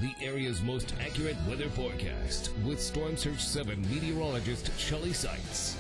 the area's most accurate weather forecast with Storm Surge 7 meteorologist Shelley Seitz.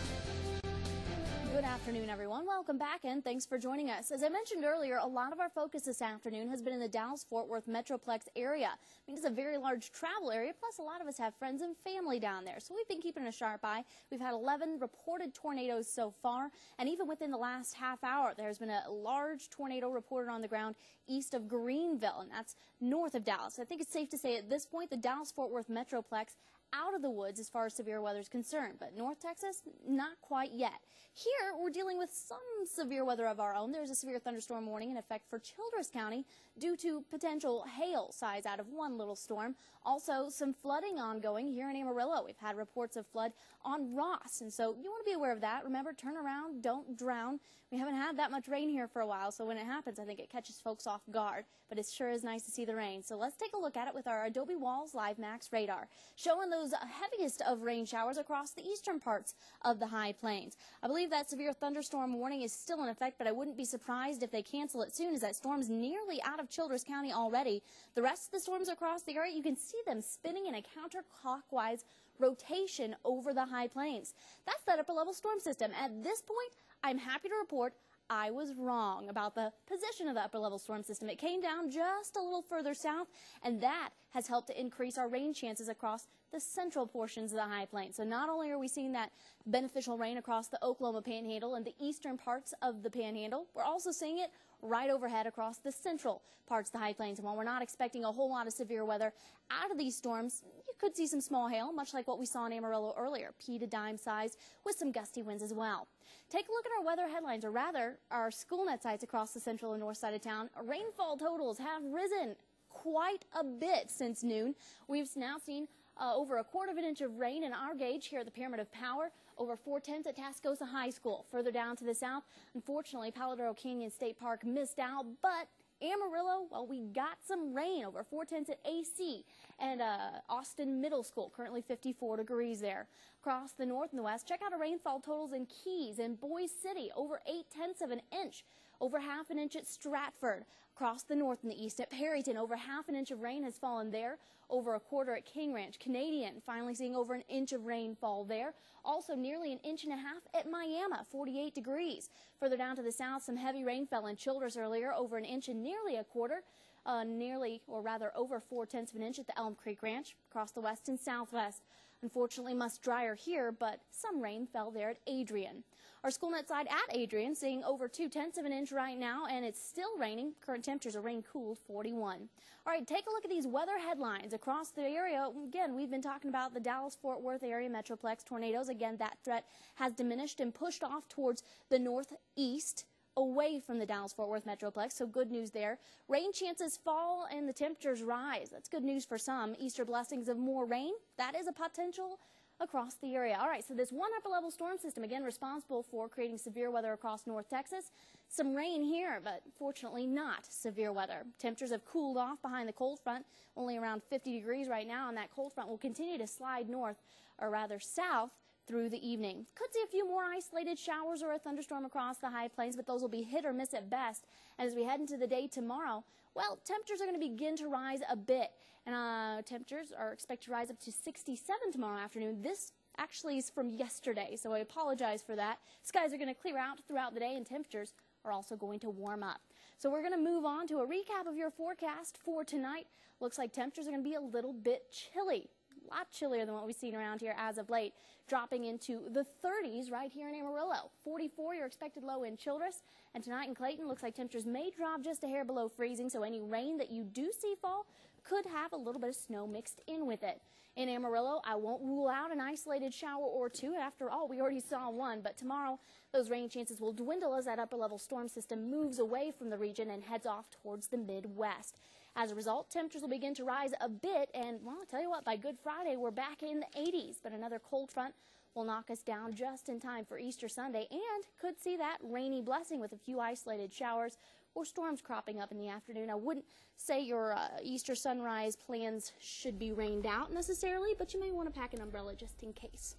Good afternoon, everyone. Welcome back, and thanks for joining us. As I mentioned earlier, a lot of our focus this afternoon has been in the Dallas-Fort Worth Metroplex area. I mean, it's a very large travel area, plus a lot of us have friends and family down there, so we've been keeping a sharp eye. We've had 11 reported tornadoes so far, and even within the last half hour, there's been a large tornado reported on the ground east of Greenville, and that's north of Dallas. I think it's safe to say at this point the Dallas-Fort Worth Metroplex out of the woods as far as severe weather is concerned, but North Texas, not quite yet. Here, we're dealing with some severe weather of our own. There's a severe thunderstorm warning in effect for Childress County due to potential hail size out of one little storm. Also, some flooding ongoing here in Amarillo. We've had reports of flood on Ross, and so you want to be aware of that. Remember, turn around, don't drown. We haven't had that much rain here for a while, so when it happens, I think it catches folks off guard, but it sure is nice to see the rain. So let's take a look at it with our Adobe Walls Live Max radar, showing those heaviest of rain showers across the eastern parts of the high plains. I believe that severe thunderstorm warning is still in effect, but I wouldn't be surprised if they cancel it soon, as that storm's nearly out of Childress County already. The rest of the storms across the area, you can see them spinning in a counterclockwise rotation over the high plains. That's that upper level storm system. At this point, I'm happy to report I was wrong about the position of the upper level storm system. It came down just a little further south, and that has helped to increase our rain chances across the central portions of the high plains. So not only are we seeing that beneficial rain across the Oklahoma Panhandle and the eastern parts of the Panhandle, we're also seeing it right overhead across the central parts of the high plains. And while we're not expecting a whole lot of severe weather out of these storms, you could see some small hail, much like what we saw in Amarillo earlier, pea to dime size, with some gusty winds as well. Take a look at our weather headlines, or rather our school net sites across the central and north side of town. Rainfall totals have risen quite a bit since noon. We've now seen over a quarter of an inch of rain in our gauge here at the Pyramid of Power, over 4/10 at Tascosa High School. Further down to the south, unfortunately, Paladaro Canyon State Park missed out, but Amarillo, well, we got some rain, over 4/10 at AC and Austin Middle School, currently 54 degrees there. Across the north and the west, check out our rainfall totals in Keys and Boise City, over 0.8 of an inch. Over half an inch at Stratford. Across the north and the east at Perryton, over half an inch of rain has fallen there. Over a quarter at King Ranch. Canadian, finally seeing over an inch of rainfall there. Also nearly an inch and a half at Miami, 48 degrees. Further down to the south, some heavy rain fell in Childress earlier, over an inch and nearly a quarter. Over 4/10 of an inch at the Elm Creek Ranch. Across the west and southwest. Unfortunately, much drier here, but some rain fell there at Adrian. Our school net side at Adrian, seeing over 2/10 of an inch right now, and it's still raining. Current temperatures are rain-cooled 41. All right, take a look at these weather headlines across the area. Again, we've been talking about the Dallas-Fort Worth area Metroplex tornadoes. Again, that threat has diminished and pushed off towards the northeast, away from the Dallas-Fort Worth Metroplex, so good news there. Rain chances fall and the temperatures rise. That's good news for some. Easter blessings of more rain, that is a potential across the area. All right, so this one upper level storm system, again, responsible for creating severe weather across North Texas. Some rain here, but fortunately not severe weather. Temperatures have cooled off behind the cold front, only around 50 degrees right now, and that cold front will continue to slide north, or rather south, through the evening. Could see a few more isolated showers or a thunderstorm across the high plains, but those will be hit or miss at best. And as we head into the day tomorrow, well, temperatures are going to begin to rise a bit. And temperatures are expected to rise up to 67 tomorrow afternoon. This actually is from yesterday, so I apologize for that. Skies are going to clear out throughout the day, and temperatures are also going to warm up. So we're going to move on to a recap of your forecast for tonight. Looks like temperatures are going to be a little bit chilly. A lot chillier than what we've seen around here as of late, dropping into the 30s right here in Amarillo. 44 your expected low in Childress, and tonight in Clayton looks like temperatures may drop just a hair below freezing, so any rain that you do see fall could have a little bit of snow mixed in with it. In Amarillo, I won't rule out an isolated shower or two. After all, we already saw one, but tomorrow those rain chances will dwindle as that upper level storm system moves away from the region and heads off towards the Midwest. As a result, temperatures will begin to rise a bit, and, well, I'll tell you what, by Good Friday, we're back in the 80s, but another cold front will knock us down just in time for Easter Sunday, and could see that rainy blessing with a few isolated showers or storms cropping up in the afternoon. I wouldn't say your Easter sunrise plans should be rained out necessarily, but you may want to pack an umbrella just in case.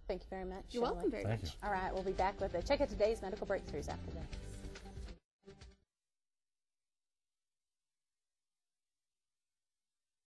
Thank you very much. You're welcome very much. All right, we'll be back with a check of today's medical breakthroughs after this.